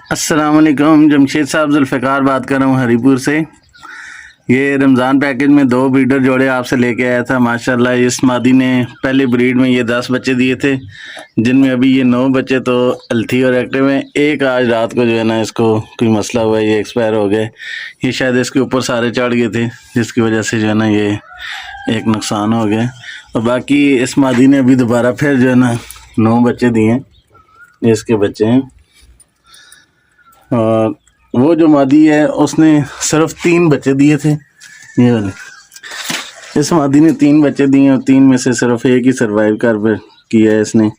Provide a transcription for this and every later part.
अस्सलाम वालेकुम। जमशेद साहब जुल्फ़िकार बात कर रहा हूँ हरीपुर से। ये रमज़ान पैकेज में 2 ब्रीडर जोड़े आपसे लेके आया था। माशाल्लाह इस मादी ने पहले ब्रीड में ये 10 बच्चे दिए थे, जिनमें अभी ये 9 बच्चे तो हेल्थी और एक्टिव हैं। एक आज रात को जो है ना इसको कोई मसला हुआ, ये एक्सपायर हो गए। ये शायद इसके ऊपर सारे चढ़ गए थे, जिसकी वजह से जो है ना ये एक नुकसान हो गया। और बाकी इस मादी ने अभी दोबारा फिर जो है ना 9 बच्चे दिए हैं, ये इसके बच्चे हैं। और वो जो मादी है उसने सिर्फ 3 बच्चे दिए थे, ये वाले। इस मादी ने 3 बच्चे दिए और 3 में से सिर्फ एक ही सर्वाइव कर किया है इसने।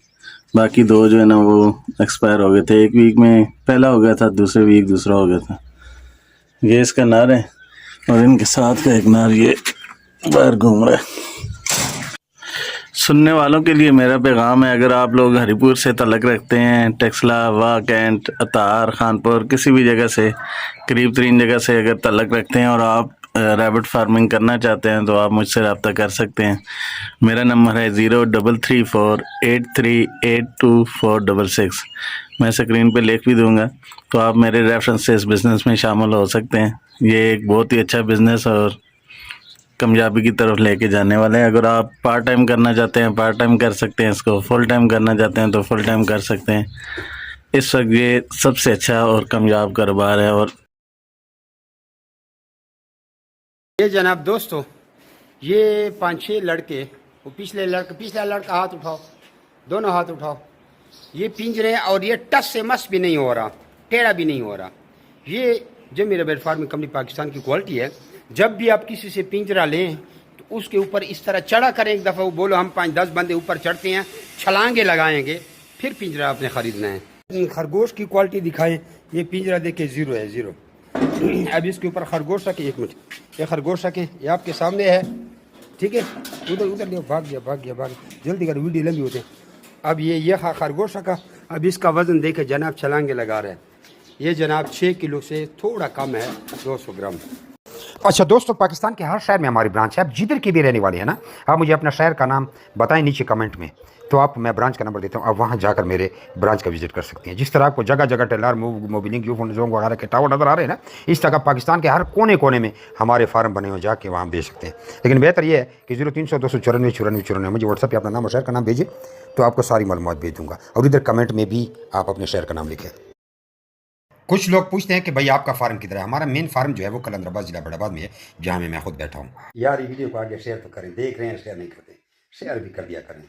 बाकी 2 जो है ना वो एक्सपायर हो गए थे। एक वीक में पहला हो गया था, दूसरे वीक दूसरा हो गया था। ये इसका नर है और इनके साथ का एक नर ये बाहर घूम रहा है। सुनने वालों के लिए मेरा पैगाम है, अगर आप लोग हरीपुर से तल्लक रखते हैं, टेक्सला, वाह, कैंट, अतार, खानपुर, किसी भी जगह से, करीब 3 जगह से अगर तल्लक रखते हैं और आप रैबिट फार्मिंग करना चाहते हैं तो आप मुझसे रब्ता कर सकते हैं। मेरा नंबर है 0334838246। मैं स्क्रीन पे लिख भी दूंगा, तो आप मेरे रेफरेंस से इस बिज़नेस में शामिल हो सकते हैं। ये एक बहुत ही अच्छा बिज़नेस और कामयाबी की तरफ लेके जाने वाले हैं। अगर आप पार्ट टाइम करना चाहते हैं पार्ट टाइम कर सकते हैं, इसको फुल टाइम करना चाहते हैं तो फुल टाइम कर सकते हैं। इस वक्त ये सबसे अच्छा और कामयाब कारोबार है। और ये जनाब दोस्तों, ये 5-6 लड़के, वो पिछला लड़का हाथ उठाओ, दोनों हाथ उठाओ। ये पिंजरे और ये टस से मस भी नहीं हो रहा, टेढ़ा भी नहीं हो रहा। ये जो मेरा बेड फार्मिंग कंपनी पाकिस्तान की क्वालिटी है। जब भी आप किसी से पिंजरा लें तो उसके ऊपर इस तरह चढ़ा करें एक दफ़ा, वो बोलो हम 5-10 बंदे ऊपर चढ़ते हैं, छलांगे लगाएंगे, फिर पिंजरा आपने ख़रीदना है। खरगोश की क्वालिटी दिखाएं। ये पिंजरा देखिए, 0 है, 0। अब इसके ऊपर खरगोश रखें, 1 मिनट, ये खरगोश रखें, ये आपके सामने है, ठीक है। उधर देखो, भाग गया, जल्दी कर, वीडियो लंबी होते। अब ये खरगोश रखा। अब इसका वज़न देखे जनाब, छलांगे लगा रहे हैं। ये जनाब 6 किलो से थोड़ा कम है, 200 ग्राम। अच्छा दोस्तों, पाकिस्तान के हर शहर में हमारी ब्रांच है। आप जिधर की भी रहने वाले हैं ना, आप मुझे अपना शहर का नाम बताएं नीचे कमेंट में, तो आप मैं ब्रांच का नंबर देता हूँ, आप वहाँ जाकर मेरे ब्रांच का विजिट कर सकते हैं। जिस तरह आपको जगह जगह टेलर, मोबिलिंग, यूफोन जोंग वगैरह के टावर नज़र आ रहे हैं ना, इस तरह पाकिस्तान के हर कोने कोने में हमारे फार्म बने हुए, जाके वहाँ बेच सकते हैं। लेकिन बेहतर ये है कि 0300-294-94-94 मुझे व्हाट्सएप पर अपना नाम और शहर का नाम भेजिए, तो आपको सारी मालूमात भेज दूँगा। और इधर कमेंट में भी आप अपने शहर का नाम लिखें। कुछ लोग पूछते हैं कि भाई आपका फार्म किधर है। हमारा मेन फार्म जो है वो कलंदराबाद जिला बड़ाबाद में है, जहाँ मैं खुद बैठा हूँ। यार ये वीडियो को आगे शेयर तो करें, देख रहे हैं शेयर नहीं करते, शेयर भी कर दिया करें।